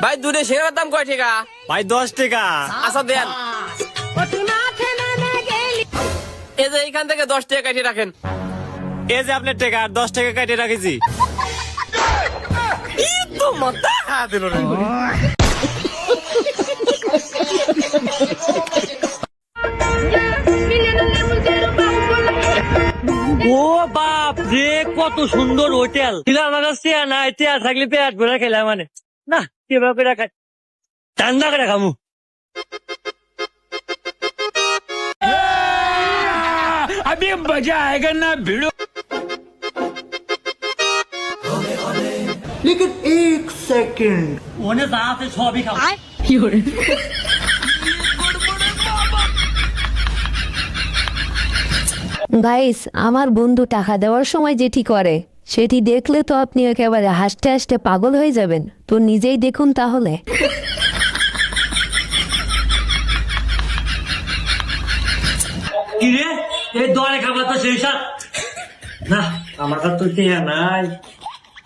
ভাই দুটো সিঙ্গারার দাম কয় টাকা? ভাই 10 টাকা। আচ্ছা দেন, এই যে এইখান থেকে 10 টাকা কাটিয়ে রাখেন। এই যে আপনার টাকা, আর 10 টাকা কাটিয়ে রাখেছি। তো মাথা খা দিল রে। ও বাপ রে, কত সুন্দর হোটেল ছিল। আমার কাছে নাই, চেয়ার থাকলে পেট ভরে খেলাম মানে না, কিভাবে করে খাই, ঠান্ডা করে খামু। अभी मजा आएगा ना भिड़ो। लेकिन एक सेकंड ওনে যা আছে সবই খাও। গাইস, আমার বন্ধু টাকা দেওয়ার সময় যেটি করে সেটি দেখলে তো আপনি একেবারে হাসতে হাসতে পাগল হয়ে যাবেন। তো নিজেই দেখুন তাহলে। কি রে, এই দলে খাবার তো সেই সাথ না, আমার কাছে তো টিয়া নাই,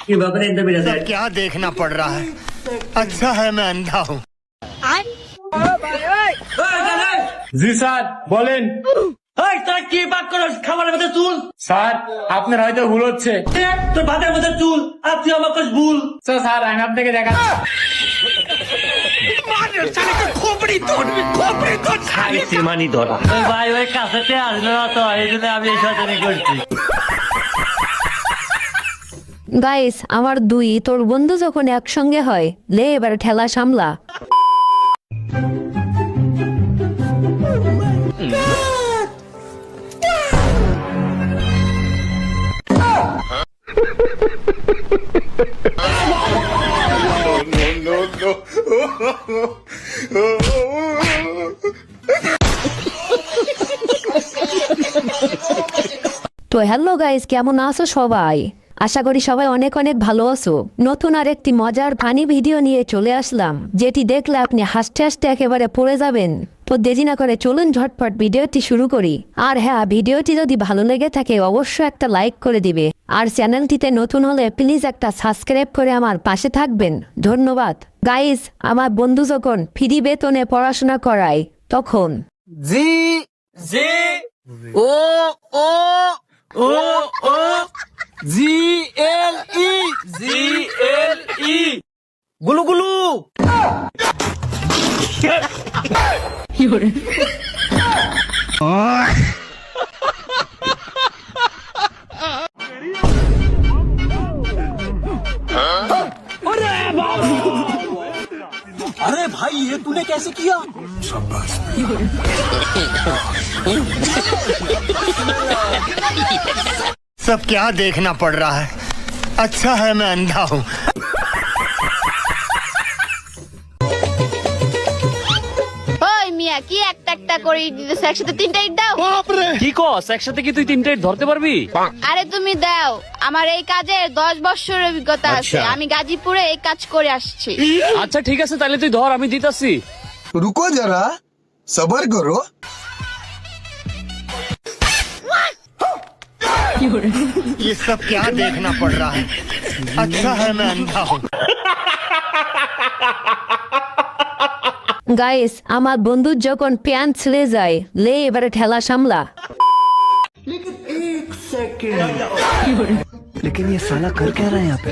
কিভাবে এনতে বেড়ে যায়। क्या देखना पड़ रहा है? अच्छा है मैं अंधा हूँ। জি স্যার বলেন। এই তোরা কি পাক করস, খাবারের মধ্যে চুল। স্যার আপনার হয়তো ভুল হচ্ছে। তোর ভাতের মধ্যে চুল, আর তুই আমার কাছে ভুল। স্যার আমি আপনাকে দেখাচ্ছি। মানি ধরা ভাই, ওই কাছেতে আসলো না তো, এই জন্য আমি এই শয়তানি করছি। গাইস, আমার দুই তোর বন্ধু যখন একসঙ্গে হয়, লে এবার ঠেলা সামলা। তো হ্যালো গাইস, কেমন আছো সবাই? আশা করি সবাই অনেক অনেক ভালো আছো। নতুন আর একটি মজার ফানি ভিডিও নিয়ে চলে আসলাম, যেটি দেখলে আপনি হাসতে হাসতে একেবারে পড়ে যাবেন। তো দেরি না করে চলুন ঝটপট ভিডিওটি শুরু করি। আর হ্যাঁ, ভিডিওটি যদি ভালো লেগে থাকে অবশ্যই একটা লাইক করে দিবে, আর চ্যানেলটিতে নতুন হলে প্লিজ একটা সাবস্ক্রাইব করে আমার পাশে থাকবেন। ধন্যবাদ। গাইস, আমার বন্ধু যখন ফ্রি বেতনে পড়াশোনা করায় তখন জি জি ও ও ও ও জি এল ই গুলু গুলু। अरे भाई, ये तूने कैसे किया? सब क्या देखना पड़ रहा है? अच्छा है मैं अंधा हूँ। ওই মিয়া, কি একটা একটা করে ইট দিতেছ, একসাথে তিনটা ইট দাও। কি কস, একসাথে কি তুই 3টে ধরতে পারবি? আরে তুমি দাও, আমার এই কাজে 10 বছরের অভিজ্ঞতা আছে, আমি গাজীপুরে এই কাজ করে আসছি। আচ্ছা ঠিক আছে, তাহলে তুই ধর, আমি দিতাছি। रुको जरा सबर करो। ये सब क्या देखना पड़ रहा है? अच्छा है मैं अंधा हूँ। গাইস, আমার বন্ধুর যখন প্যান্ট ছিঁড়ে যায়, লে এবারে ঠেলা সামলা। लेकिन एक सेकंड लेकिन ये साला कर क्या रहा है यहाँ पे?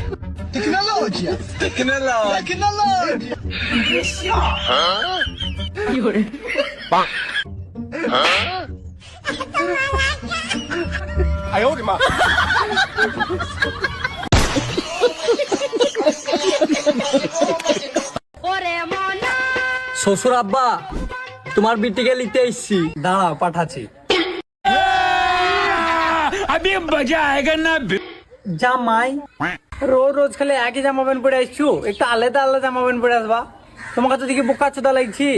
শ্বশুর আব্বা, তোমার বিটিকে লিখতে এসছি, দাঁড়াও পাঠাচ্ছি। अभी मजा आएगा ना भिड़ो। জামাই, রোজ রোজ খালি একই জামা প্যান্ট পরে আসছো, একটু আলাদা আলাদা জামা প্যান্ট পরে আসবা। তোমার কাছে দিকে বোকা চোদা লাগছি।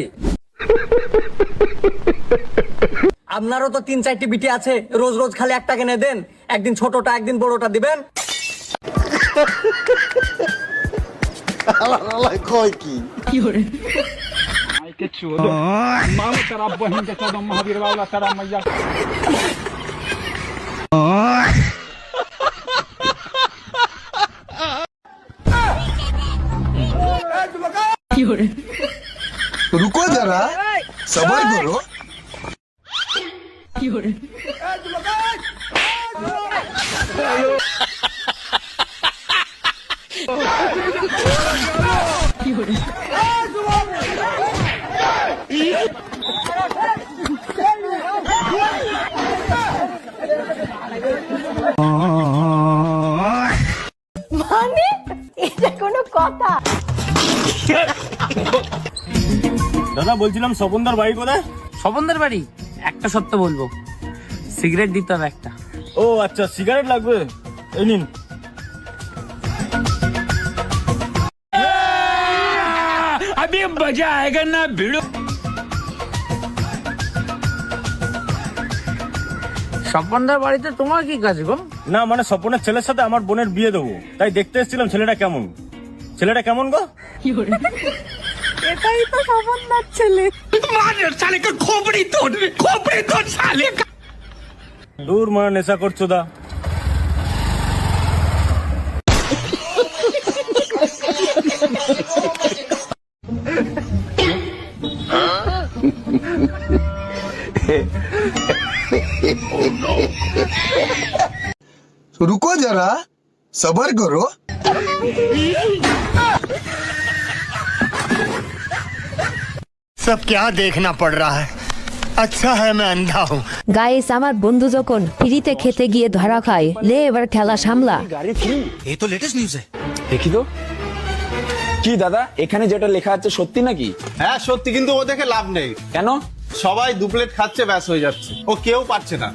আপনারও তো 3-4টি বিটি আছে, রোজ রোজ খালি একটা কিনে দেন, একদিন ছোটটা একদিন বড়টা দিবেন। मामा तेरा बहन के चौदह महावीर वाला तेरा मैया। रुको जरा सबर करो মানে এটা কোনো কথা? দাদা বলছিলাম স্বপনদার বাড়ি কোথায়? স্বপনদার বাড়ি একটা সত্য বলবো, সিগারেট দিতে হবে একটা। ও আচ্ছা, সিগারেট লাগবে, এই নিন। अभी मजा आएगा ना भिड़ो। স্বপনদার বাড়িতে তোমার কি কাজ গো? না মানে স্বপনের ছেলের সাথে আমার বোনের বিয়ে দেবো, তাই দেখতে এসেছিলাম ছেলেটা কেমন। ছেলেটা কেমন গো? এটাই তো স্বপনদার ছেলে। मार साले का खोपड़ी तोड़ साले का। দূর মা, নেশা করছো দা। रुको जरा सबर करो सब क्या देखना पड़ रहा है अच्छा है मैं अंधा हूँ গাইস আমার বন্ধু যখন ফ্রিতে খেতে গিয়ে ধরা খায়, লে এবার ঠেলা সামলা। ये तो लेटेस्ट न्यूज है। দেখি তো কি দাদা, এখানে যেটা লেখা আছে সত্যি নাকি? হ্যাঁ সত্যি, কিন্তু ও দেখে লাভ নেই। কেন? সবাই 2 প্লেট খাচ্ছে, ব্যাস হয়ে যাচ্ছে, ও কেউ পাচ্ছে না।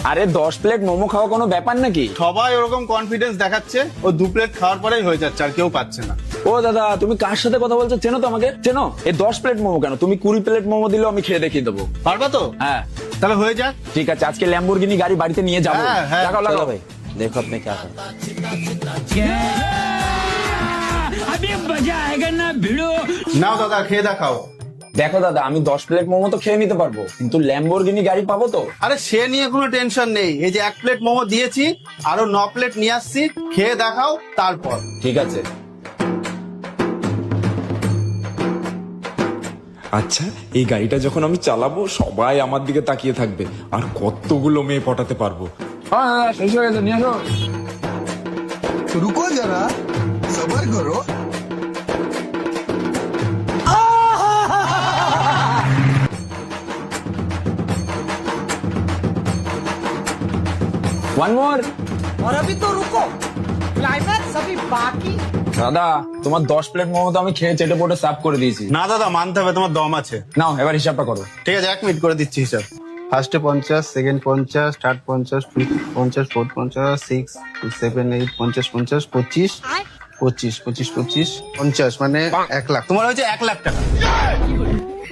আরে 10 প্লেট মোমো খাওয়া কোনো ব্যাপার নাকি? সবাই ওরকম কনফিডেন্স দেখাচ্ছে, ও 2 প্লেট খাওয়ার পরেই হয়ে যাচ্ছে, আর কেউ পাচ্ছে না। ও দাদা, তুমি কার সাথে কথা বলছো? চেনো তো আমাকে? চেনো? এই 10 প্লেট মোমো কেন, তুমি 20 প্লেট মোমো দিলেও আমি খেয়ে দেখিয়ে দেবো। পারবা তো? হ্যাঁ তাহলে হয়ে যাক। ঠিক আছে, আজকে ল্যাম্বরগিনি গাড়ি বাড়িতে নিয়ে যাবো। হ্যাঁ, হ্যাঁ, লাগাও চলো। লাগাও ভাই, দেখো আপনি কে করেন। अभी मजा आएगा ना भिड़ो। নাও দাদা, খেয়ে দেখাও। দেখো দাদা, আমি 10 প্লেট মোমো তো খেয়ে নিতে পারবো, কিন্তু ল্যাম্বরগিনি গাড়ি পাবো তো? আরে সে নিয়ে কোনো টেনশন নেই, এই যে 1 প্লেট মোমো দিয়েছি, আরো 9 প্লেট নিয়ে আসছি, খেয়ে দেখাও তারপর। ঠিক আছে। আচ্ছা, এই গাড়িটা যখন আমি চালাবো সবাই আমার দিকে তাকিয়ে থাকবে, আর কতগুলো মেয়ে পটাতে পারবো। হ্যাঁ শেষ হয়ে গেছে, নিয়ে আসো। रुको जरा सबर करो ওয়ান মোর। और अभी तो रुको, क्लाइमैक्स अभी बाकी। দাদা, তোমার 10 প্লেট মোমো তো আমি খেয়ে চেটে পোটে সাফ করে দিয়েছি। না দাদা, মানতে হবে, তোমার দম আছে। নাও এবার হিসাবটা করো। ঠিক আছে, 1 মিনিট করে দিচ্ছি হিসাব। ফার্স্টে 50, সেকেন্ড 50, থার্ড 50, 50, ফোর্থ 50, 6, 7, 8, 50, 50, 25, 25, 25, 25, 50, মানে 1 লাখ। তোমার হয়েছে 1 লাখ টাকা।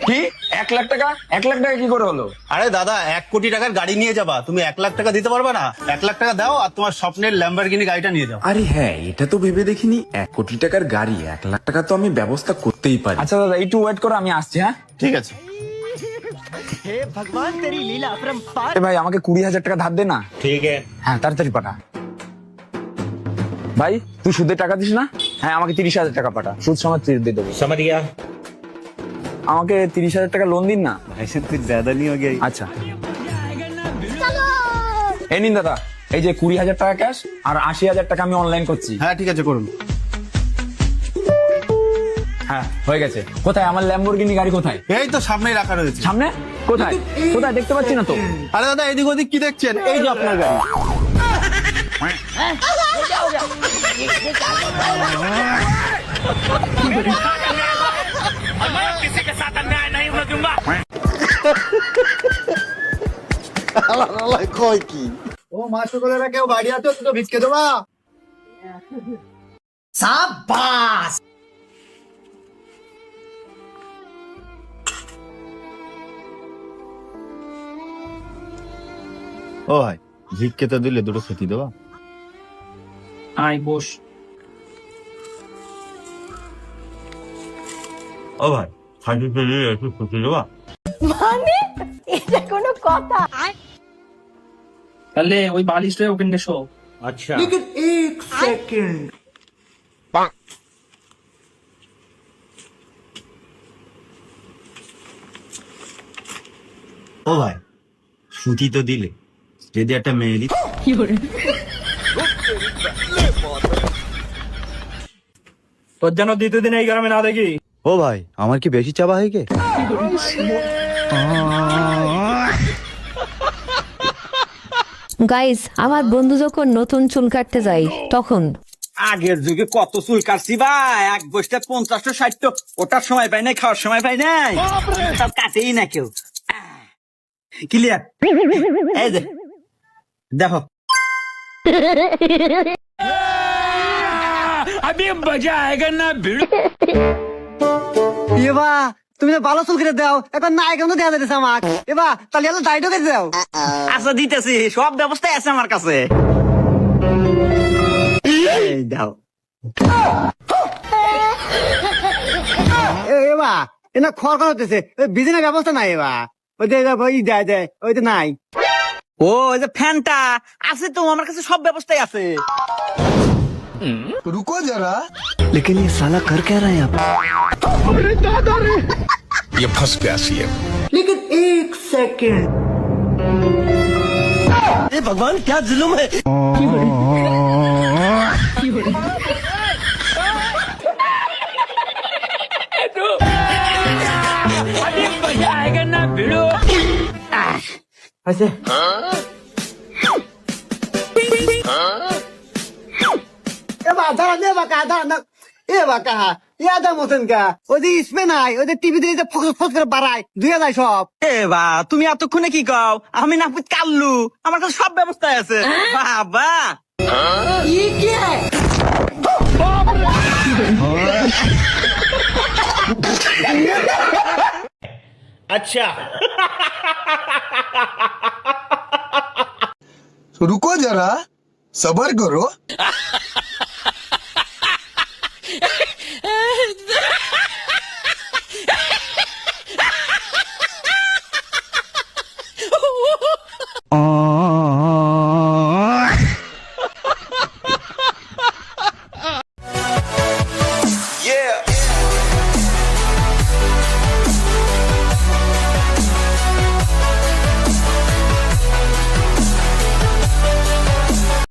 কি 1 লাখ টাকা? 1 লাখ টাকা কি করে হলো? আরে দাদা, 1 কোটি টাকার গাড়ি নিয়ে যাবা, তুমি 1 লাখ টাকা দিতে পারবে না? 1 লাখ টাকা দাও আর তোমার স্বপ্নের ল্যাম্বরগিনি গাড়িটা নিয়ে যাও। আরে হ্যাঁ, এটা তো ভেবে দেখিনি, 1 কোটি টাকার গাড়ি, 1 লাখ টাকা তো আমি ব্যবস্থা করতেই পারি। আচ্ছা দাদা, একটু ওয়েট করো, আমি আসছি। হ্যাঁ ঠিক আছে। এ ভাই, আমাকে 20,000 টাকা ধার দে না। ঠিক আছে। হ্যাঁ তাড়াতাড়ি পাঠা। ভাই তুই সুদের টাকা দিস না? হ্যাঁ আমাকে 30,000 টাকা পাঠা, সুদ সমেত দিয়ে দেবো। समझ गया। আমাকে 30,000 টাকা লোন দিন না। ऐसे कुछ ज्यादा नहीं हो गया? আচ্ছা এই নিন দাদা, এই যে 20,000 টাকা ক্যাশ আর 80,000 টাকা আমি অনলাইন করছি। হ্যাঁ ঠিক আছে, করুন। হ্যাঁ হয়ে গেছে। কোথায় আমার ল্যাম্বরগিনি গাড়ি? কোথায়? এই তো সামনেই রাখা রয়েছে। সামনে? কোথায় কোথায় দেখতে পাচ্ছি না তো। আরে দাদা, এদিক ওদিক কি দেখছেন? এই যে আপনার গাড়ি। किसी के साथ अन्याय नहीं होने दूंगा। ও মাসকলেরা, কেউ গাড়ি আছে তো ভিজকে দেবা? शाबाश। ও ভাই, ভিক্ষে তো দিলে, দুটো খেতে দেবা? আয় বস। ও ভাই, খাইতে পেলে একটু খেতে দেবা? মানে এটা কোনো কথা? তাহলে ওই বালিশটা ওখানে শো। अच्छा। ও ভাই সুতি তো দিলে যদি একটা মেয়ে দিত তোর যেন দ্বিতীয় দিন এই গ্রামে না দেখি। ও ভাই আমার কি বেশি চাবা হয়ে গে গাইস আমার বন্ধু যখন নতুন চুল কাটতে যায় তখন আগের যুগে কত চুল কাটছি ভাই, এক বসতে 50-60, ওটার সময় পাই নাই, খাওয়ার সময় পাই নাই, সব কাটেই না কেউ। ক্লিয়ার? এই যে দেখো अभी मजा आएगा ना भिड़ो। এবা তুমি তো ভালো চুল কেটে দাও, এখন না এখন তো দেওয়া যাচ্ছে আমার। এবা তাহলে এলো দাইটো কেটে দাও। আচ্ছা দিতেছি, সব ব্যবস্থাই আছে আমার কাছে। এই দাও। এবা এনা খড় খড় হতেছে, বিজনেস ব্যবস্থা নাই। এবা ওই যে ওই দেয় ওই তো নাই। ও ওই যে ফ্যানটা আছে তো আমার কাছে, সব ব্যবস্থাই আছে। रुको जरा लेकिन ये साला कर क्या रहा है यहाँ पे ये फंस गया सीएम। लेकिन एक सेकंड, ए भगवान क्या जुल्म है अभी मजा आएगा ना भिड़ो। ऐसे দাঁড়ান, এ বাঁকা দাঁড়ান, এ বাঁকা ইয়াদা মতন কা ওই যে স্পে নাই, ওই যে টিভি দিয়ে ফোকাস করে বাড়ায় ধুয়ে যায় সব। এ বা তুমি এতক্ষণে কি কও? আমি না কাল্লু, আমার কাছে সব ব্যবস্থায় আছে। বাবা अच्छा रुको जरा सबर करो